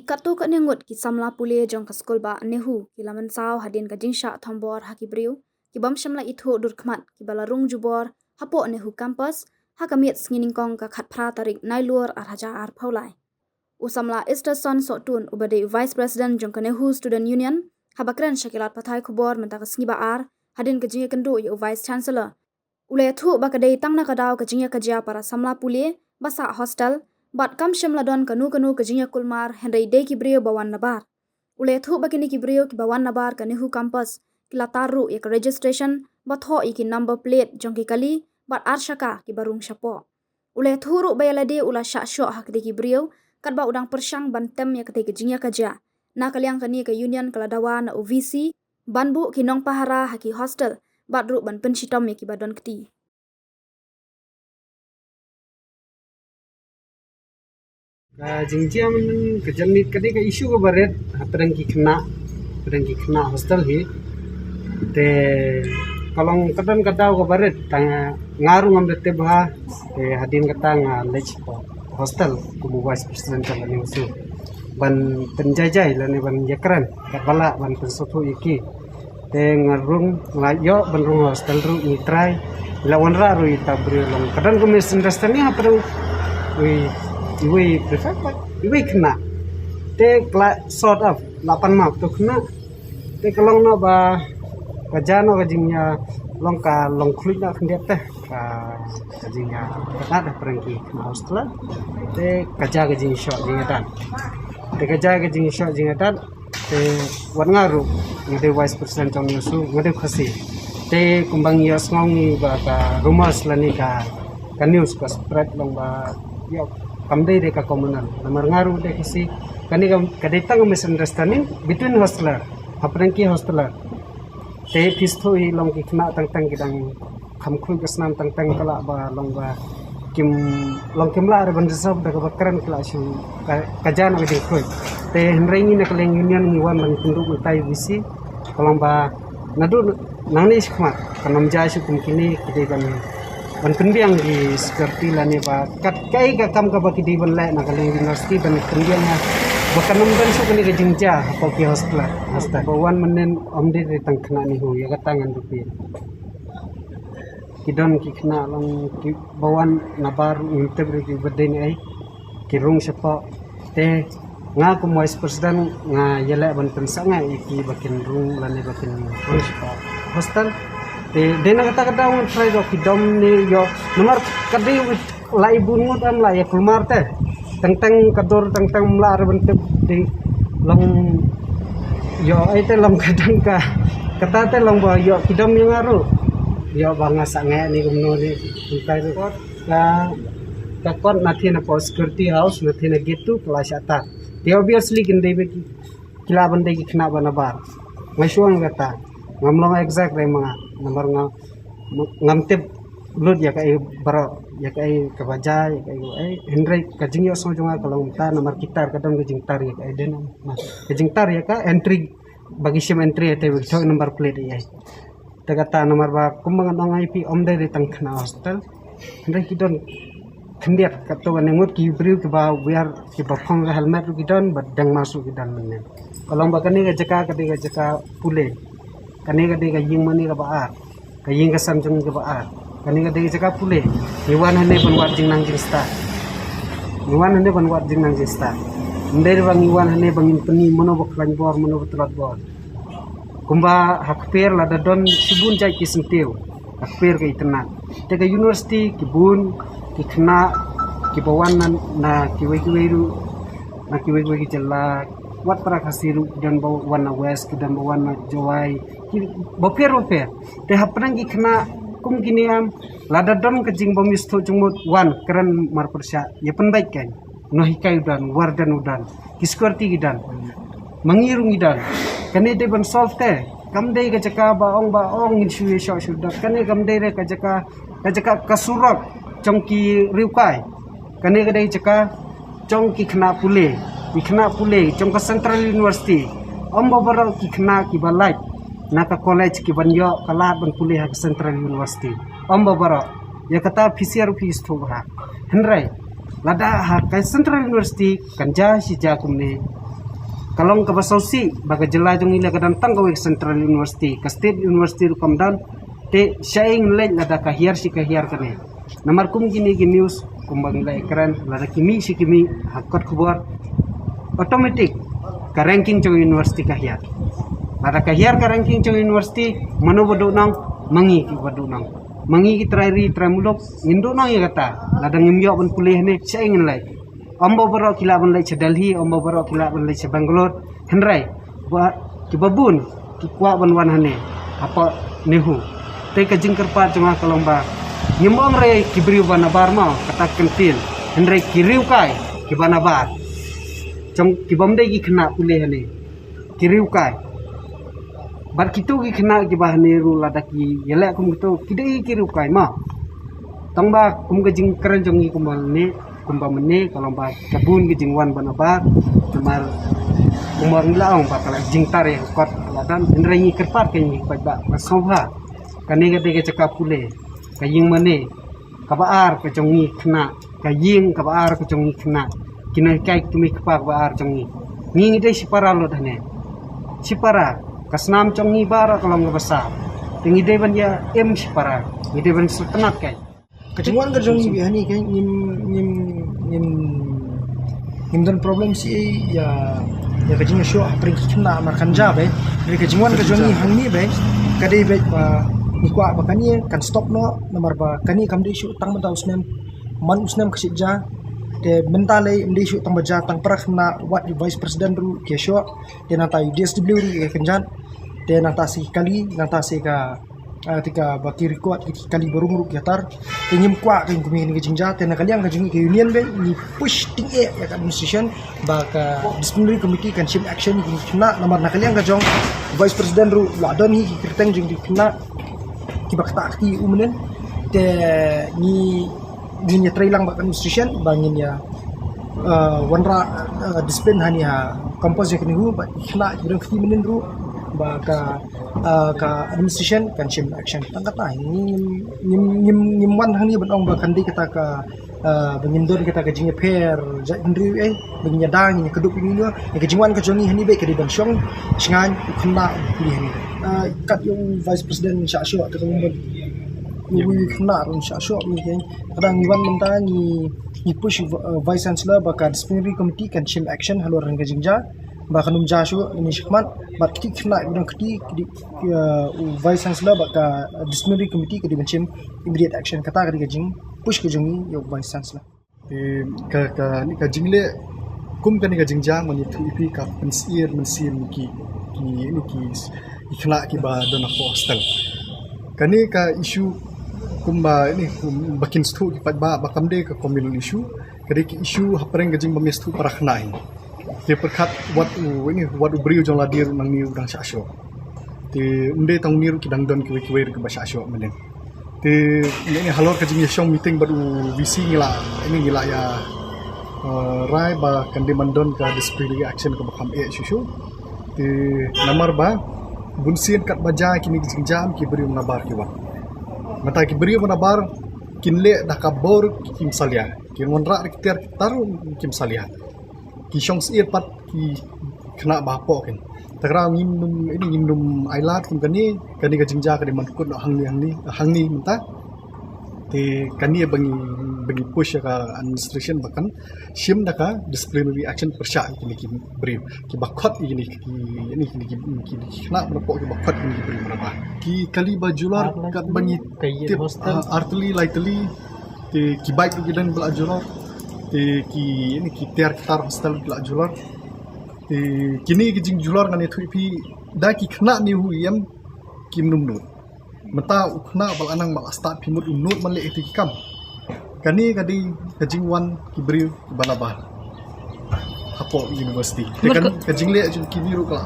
Katu ka nengut ki samla pule jong ka skol ba nehu ki laman saw hadin ka jingsha thombor haki briu ki bam shamla itho dur khmat ki balarung jubor hapo nehu campus hakamiet sngining kong ka khatphra tarik nailur ar haja ar phaulai usamla Esterson sotun ubade vice president jong ka nehu student union habakran shakilat pathai khobor menta ka sngiba ar hadin ka jinga kendo yo vice chancellor ule thu bakadei tangna ka daw ka jinga ka jia para samla pule basa hostel bat kam shamla don kanu ka jinga kulmar hendai de ki brio bawan nabar ule thu bakini ki brio ki bawan nabar ka nehu campus kila taru ek registration batho iki number plate jongki kali bat arshaka ki barung shapo ule thu ru bayalade ula sha sho hak de ki brio kat ba udang persyang bantem ya kete ki jinga ka jia na kalyang kani ka union kala dawa na OVC banbu ki nong pahara haki hostel bat ru ban penshitom ya ki badon kti Jingjia men kejanit kadi ka isu ko baret perang ki kena hostel hi te kalong kadon kadau ko baret tang ngaru ngam bete bah te hadin kata ngalej hostel ku vice president ka ni usu ban penjajai lani ban yakran ka bala ban pensoto iki te ngarung layo ban rung hostel ru mitrai lawan ra ru ita bri long kadon ko misunderstanding ha perang iwe prefer iwe kena te sort of 8 mark to kena te kalong no ba kajano kajingnya long khulit na khendep teh kajingnya kata dah perangki kena hostel te kaja kajing shot jingatan te kaja kajing shot jingatan te wan ngaru ngade vice president trong yusu ngade khasi te kumbang yas ngongi ba ka rumors lani ka news ka spread long ba yo kamdei de ka komunal namar ngaru de kisi kani kadetang misunderstanding between hosteler haprangki hosteler te pisto i long ki khna tang kidang khamkhul kasnam tang kala ba long ba kim la re ban resab da ka kran kala shu kajan ade khoi te henrengi na kaleng union ni wan man kundu utai bisi kolong ba nadu nangni khmat kanam ja shu kumkini kide kan ban pendiang di seperti lani ba kat kai ka kam ka baki di ban lai na kaleng university ban pendiang na bakan namban su kini ke jingja ko ki hostel bawan menen omde de tangkhna ni hu ya katangan dupi kidon ki khna long ki bawan nabar interview ki bedeni ai ki rung sepa te nga ko vice president nga yela ban pensanga iki bakin rung lani bakin rung sepa hostel te dena kata un try do kidom ni yo nomor kadi lai bungut am la ya kulmar te tang kador tang mlar bente di long yo ai te long kadang ka kata te long ba yo kidom yang aru yo banga sange ni gumno ni untai ko ka kon nathi na po security house nathi na gitu kelas ata te obviously kinde be kila bande ki khna banabar maisuang kata ngamlong exact re mga nomor ngamtip blood ya kai baro ya kai kabaja ya kai hendrai kajing yo so jonga kalong ta nomor kitar kadang kajing tar ya kai den kajing tar ya ka entry bagi sim entry te thok number plate ya ta kata nomor ba kumang nang IP omde re tangkhna hostel hendrai kidon khendiat kato nengut ki briu ke ba wear ki bafang helmet ru kidon badang masuk kidan menen kalong ba kani ka jaka pule kani ka de ka ying mani ka baar ka ying ka samjung ka baar kani ka de jaka pule niwan hane ban wat jing nang jista ndere bang niwan hane bang peni mono baklan bor mono betrat bor kumba hakper la dadon subun jai ki sentiu hakper ka itna te ka university ki bun ki khna ki bawan na ki weru na ki weru ki jalla wat para kasiru dan bawa warna west dan bawa warna jawai boper te haprang ki khna kum kiniam lada dam kejing bomis to jumut wan keren mar persya ya penbaik kan no hikai dan wardan udan kiskurti gidan mangirung gidan kani de ban solve te kam de ka jaka baong insu sho sudah kani kam de ka jaka kasurok chongki riukai kani ka de jaka chongki khna pule trong ka central university ombo baro ki khna ki balai naka college ki banyo kala ban pule ha central university ombo baro ya kata PCR fees to ha henrai lada ha ka central university kanja si jakum ne kalong ka basausi baga jela jong ila ka dantang ka Central University ka State University Komdan te shaing lek lada ka hiar kane namar kum gini news kumbang la ekran lada kimi si kimi hakot kubar automatic ka ranking jong university ka hiar lada ka hiar ka ranking jong university mano bodo nang mangi ki bodo nang mangi ki trairi tramulok indo nang ya kata lada ngimyo ban kuliah ne shaing lek Ombo baro kila ban lai Delhi, ombo baro kila ban lai Bangalore, henrai, buat kibabun, kikwa ban wan hane, apa nehu. Te kajing kerpat cuma kalomba. Nyemong re kibriu ban abar mau, kata kentil, henrai kiriu kai, kiban abar. Cong kibam dai ki kena pulih hane, kiriu kai. Bar kitu ki kena kibah hane ru ladaki, yelek kum kitu, kidai kiriu kai mah. Tongba kum kajing keren jongi kumbal ne. Kumpa mene kalau mbak kebun ke jingwan banabar kemar umur ngilaong bakal jingtar yang kuat dan henrengi kerpat kenyi bak masauha kane kate cakap pule kaying mene kabaar ke jongi kena kaying kabaar ke jongi kena kina kai tumi kepak baar jongi ni ngide sipara lo dane sipara kasnam jongi bara kalau ngebesar tinggi deban ya sipara ngide ban setenak kai Kejungan kerjong bihani kan dan problem si ya kejungan show apa yang kena makan jab jadi kejungan kerjong ni hang ni kadai ni kuat makanya kan stop no nomor ba kani kam di show tang mentau usnem kesija de mentale di show tang baja tang perak na what vice president ru ke show de nata DSW ru ke kenjan de nata si kali nata si ka tika baki record kali barung ruk yatar tingim kwa kan kumi ni jingja tena kali ang kajung ke union be ni push ting ya kan administration baka disciplinary committee kan ship action ni kena nomor na kali ang kajong vice president ru ladon hi kirteng jing kena kibak takti umnen te ni nya trailang baka administration bangin ya wanra discipline hani ha compose ni hu ba kena kirang kiti menen ru baka ka administration kan shim action tangkat na nyimwan hani benong bakan di kita ka bengindon kita ka jingnya pair indri bengnya dang ni kedup ini no ni kejingwan ka jongi hani be ka di bansyong singan kena pilih ni kat yung vice president Sha Sho atau kemudian ni kena ron Sha Sho ni kan kadang nyimwan menta ni push vice chancellor baka disciplinary committee kan shim action halor ka jingja bahkan Jashu ini Syekman bat kiti kena bidang kiti vice chancellor baka disciplinary committee ke dimencim immediate action kata ke jing push ke jongi yo vice chancellor ka ni ka jingle kum ka ni ka jingjang mani thu ipi ka pensir ki kena ki ba dona hostel kani ka issue kumba ini bakin stu ki ba bakamde ka communal issue kadi ki issue hapreng ka jing bamestu parakhnai te perkat wat ubrio jong ladir nang ni udang Sha Sho te unde tang niru kidang don kiwe ke Sha Sho menen te ini halor ka jing yashong meeting baru vc ngila ini ngila ya rai ba kan demandon ka disciplinary action ka bakam shushu te namar ba bunsin kat baja kini jing jam ki beri menabar ki wa mata ki beri menabar kinle dah kabor kim salia ki ngonra kiter taru kim salia ki syong siir pat ki kena bapo kan takra ngindum ailat kum kani ka jingja ka de mankut hang ni menta te kani bagi push ka administration bahkan shim daka disciplinary action persya kini ki beri ki bakot ini ki kena bapo ki bakot ini beri berapa ki kali bajular kat bangi tip artli lightly te ki baik ki dan belajular te ki tiar kitar hostel la jular te kini ki jing jular ngani thui pi da ki khna ni hu yam kim num nut mata ukhna bal anang mal start pimut nut man le eti kam kani kadi kajing wan ki bri balaba hapo university te kan kajing le ki biru kala